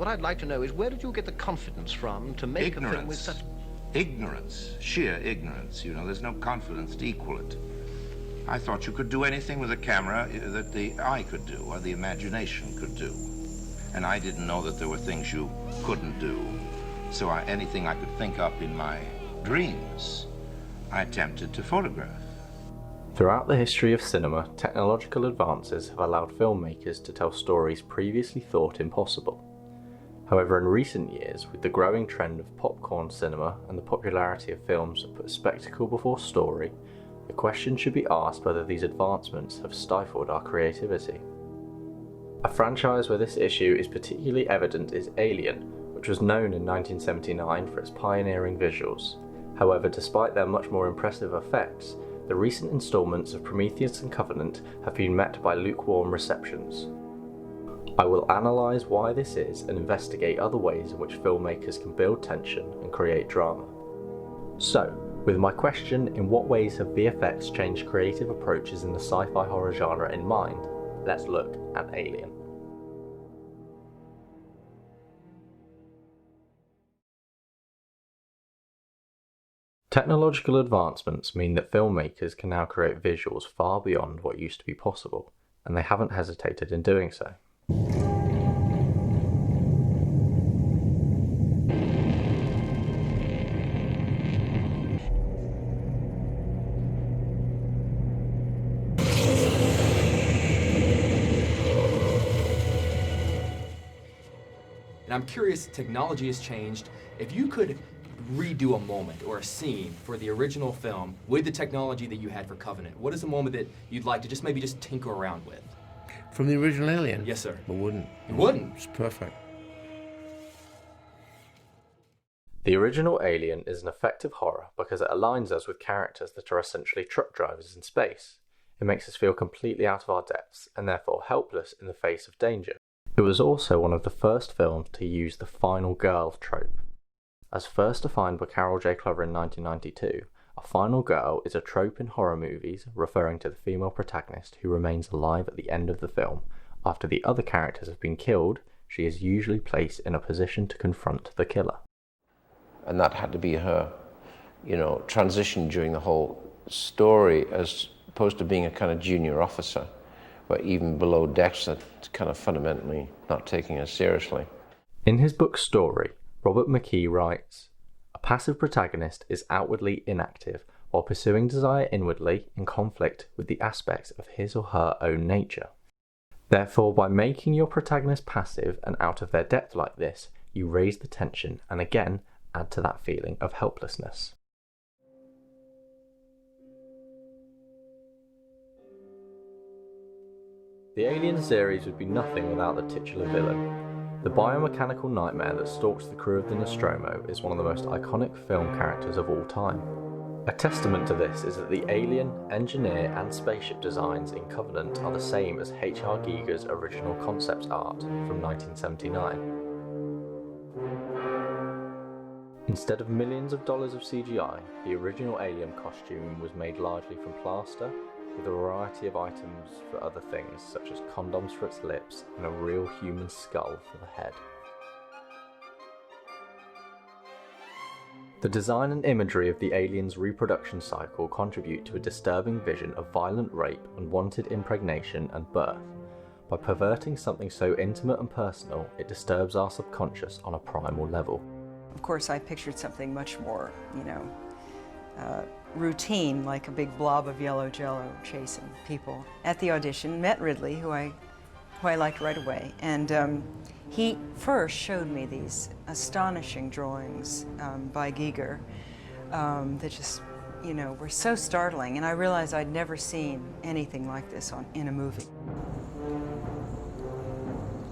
What I'd like to know is, where did you get the confidence from to make a film with such... Ignorance. Sheer ignorance. You know, there's no confidence to equal it. I thought you could do anything with a camera that the eye could do, or the imagination could do. And I didn't know that there were things you couldn't do. So anything I could think up in my dreams, I attempted to photograph. Throughout the history of cinema, technological advances have allowed filmmakers to tell stories previously thought impossible. However, in recent years, with the growing trend of popcorn cinema and the popularity of films that put spectacle before story, the question should be asked whether these advancements have stifled our creativity. A franchise where this issue is particularly evident is Alien, which was known in 1979 for its pioneering visuals. However, despite their much more impressive effects, the recent installments of Prometheus and Covenant have been met by lukewarm receptions. I will analyse why this is and investigate other ways in which filmmakers can build tension and create drama. So, with my question, in what ways have VFX changed creative approaches in the sci-fi horror genre in mind, let's look at Alien. Technological advancements mean that filmmakers can now create visuals far beyond what used to be possible, and they haven't hesitated in doing so. And I'm curious, technology has changed. If you could redo a moment or a scene for the original film with the technology that you had for Covenant, what is a moment that you'd like to just maybe just tinker around with? From the original Alien? Yes, sir. I wouldn't. You wouldn't? It's perfect. The original Alien is an effective horror because it aligns us with characters that are essentially truck drivers in space. It makes us feel completely out of our depths and therefore helpless in the face of danger. It was also one of the first films to use the final girl trope. As first defined by Carol J. Clover in 1992, a final girl is a trope in horror movies referring to the female protagonist who remains alive at the end of the film. After the other characters have been killed, she is usually placed in a position to confront the killer. And that had to be her, transition during the whole story, as opposed to being a kind of junior officer, but even below decks, that's kind of fundamentally not taking us seriously. In his book Story, Robert McKee writes, "A passive protagonist is outwardly inactive while pursuing desire inwardly in conflict with the aspects of his or her own nature. Therefore, by making your protagonist passive and out of their depth like this, you raise the tension and again add to that feeling of helplessness." The Alien series would be nothing without the titular villain. The biomechanical nightmare that stalks the crew of the Nostromo is one of the most iconic film characters of all time. A testament to this is that the alien, engineer and spaceship designs in Covenant are the same as H.R. Giger's original concept art from 1979. Instead of millions of dollars of CGI, the original Alien costume was made largely from plaster, with a variety of items for other things, such as condoms for its lips and a real human skull for the head. The design and imagery of the alien's reproduction cycle contribute to a disturbing vision of violent rape, unwanted impregnation and birth. By perverting something so intimate and personal, it disturbs our subconscious on a primal level. Of course, I pictured something much more, routine, like a big blob of yellow jello chasing people. At the audition, met Ridley, who I liked right away, and he first showed me these astonishing drawings by Giger that just, were so startling, and I realized I'd never seen anything like this in a movie.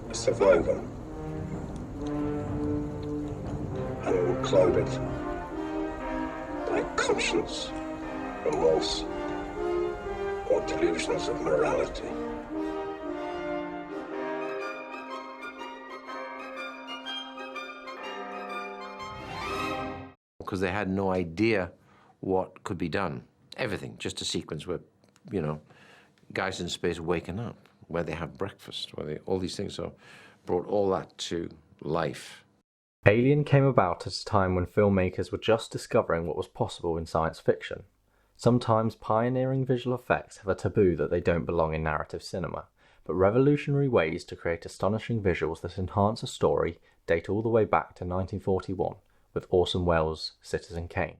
A survivor, unclouded by conscience, remorse, or delusions of morality. Because they had no idea what could be done. Everything, just a sequence where, guys in space waking up, where they have breakfast, all these things. So brought all that to life. Alien came about at a time when filmmakers were just discovering what was possible in science fiction. Sometimes pioneering visual effects have a taboo that they don't belong in narrative cinema, but revolutionary ways to create astonishing visuals that enhance a story date all the way back to 1941 with Orson Welles' Citizen Kane.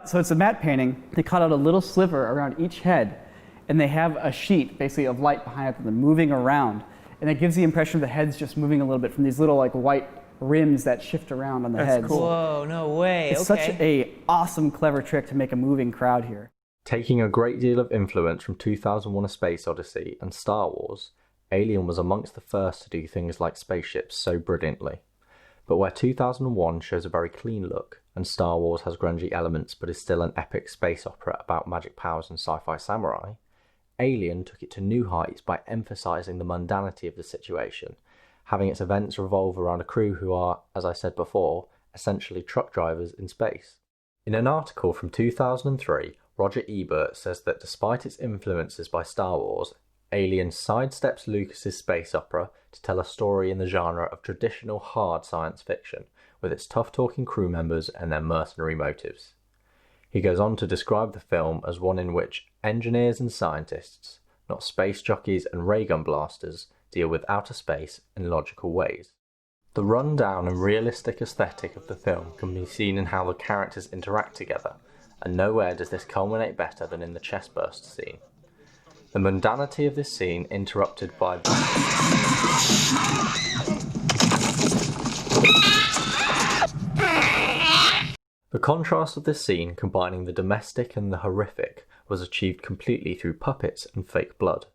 So it's a matte painting. They cut out a little sliver around each head, and they have a sheet basically of light behind it that they're moving around, and it gives the impression of the heads just moving a little bit from these little like white rims that shift around on the heads. Cool. Whoa, no way. It's such a awesome, clever trick to make a moving crowd here. Taking a great deal of influence from 2001: A Space Odyssey and Star Wars, Alien was amongst the first to do things like spaceships so brilliantly. But where 2001 shows a very clean look, and Star Wars has grungy elements but is still an epic space opera about magic powers and sci-fi samurai, Alien took it to new heights by emphasising the mundanity of the situation, having its events revolve around a crew who are, as I said before, essentially truck drivers in space. In an article from 2003, Roger Ebert says that despite its influences by Star Wars, Alien sidesteps Lucas's space opera to tell a story in the genre of traditional hard science fiction, with its tough-talking crew members and their mercenary motives. He goes on to describe the film as one in which engineers and scientists, not space jockeys and ray gun blasters, deal with outer space in logical ways. The run-down and realistic aesthetic of the film can be seen in how the characters interact together, and nowhere does this culminate better than in the chestburst scene. The mundanity of this scene interrupted by the contrast of this scene combining the domestic and the horrific was achieved completely through puppets and fake blood.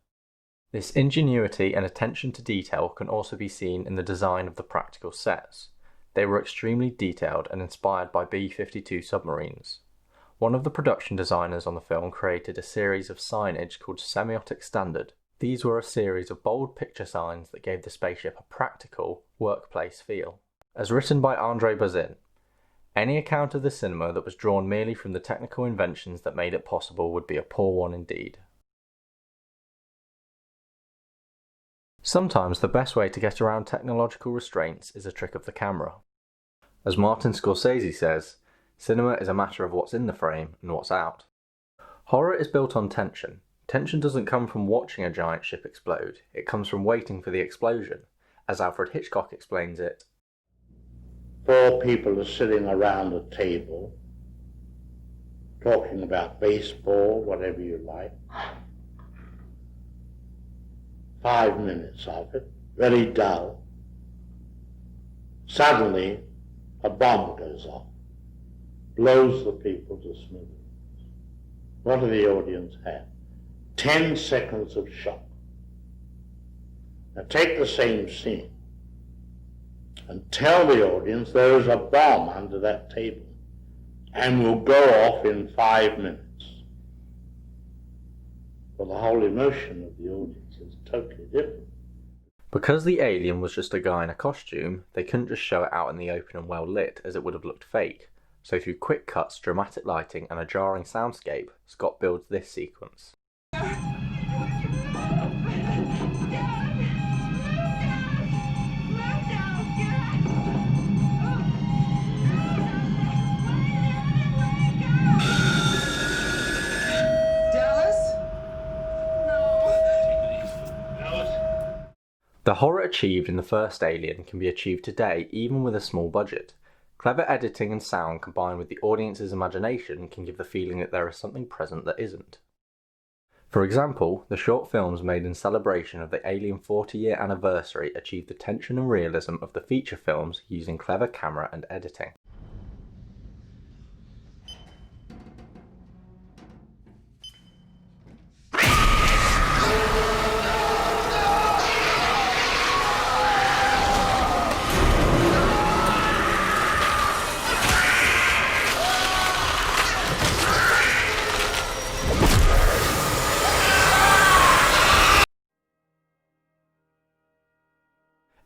This ingenuity and attention to detail can also be seen in the design of the practical sets. They were extremely detailed and inspired by B-52 submarines. One of the production designers on the film created a series of signage called Semiotic Standard. These were a series of bold picture signs that gave the spaceship a practical, workplace feel. As written by André Bazin, any account of the cinema that was drawn merely from the technical inventions that made it possible would be a poor one indeed. Sometimes the best way to get around technological restraints is a trick of the camera. As Martin Scorsese says, cinema is a matter of what's in the frame and what's out. Horror is built on tension. Tension doesn't come from watching a giant ship explode, it comes from waiting for the explosion. As Alfred Hitchcock explains it, 4 people are sitting around a table, talking about baseball, whatever you like. 5 minutes of it, very dull. Suddenly, a bomb goes off, blows the people to smithereens. What do the audience have? 10 seconds of shock. Now take the same scene and tell the audience there is a bomb under that table and will go off in 5 minutes. Well, the whole emotion of the audience is totally different. Because the alien was just a guy in a costume, they couldn't just show it out in the open and well lit as it would have looked fake. So through quick cuts, dramatic lighting and a jarring soundscape, Scott builds this sequence. The horror achieved in the first Alien can be achieved today even with a small budget. Clever editing and sound combined with the audience's imagination can give the feeling that there is something present that isn't. For example, the short films made in celebration of the Alien 40-year anniversary achieved the tension and realism of the feature films using clever camera and editing.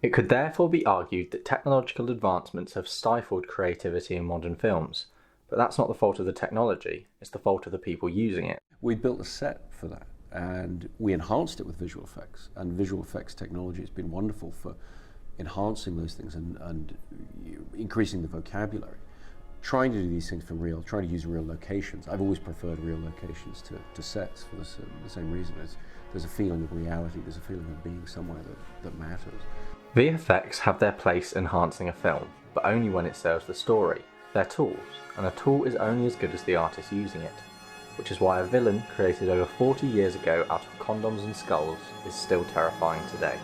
It could therefore be argued that technological advancements have stifled creativity in modern films, but that's not the fault of the technology, it's the fault of the people using it. We built a set for that, and we enhanced it with visual effects, and visual effects technology has been wonderful for enhancing those things and increasing the vocabulary. Trying to do these things trying to use real locations. I've always preferred real locations to sets for the same reason. There's a feeling of reality, there's a feeling of being somewhere that matters. VFX have their place enhancing a film, but only when it serves the story. They're tools, and a tool is only as good as the artist using it, which is why a villain created over 40 years ago out of condoms and skulls is still terrifying today.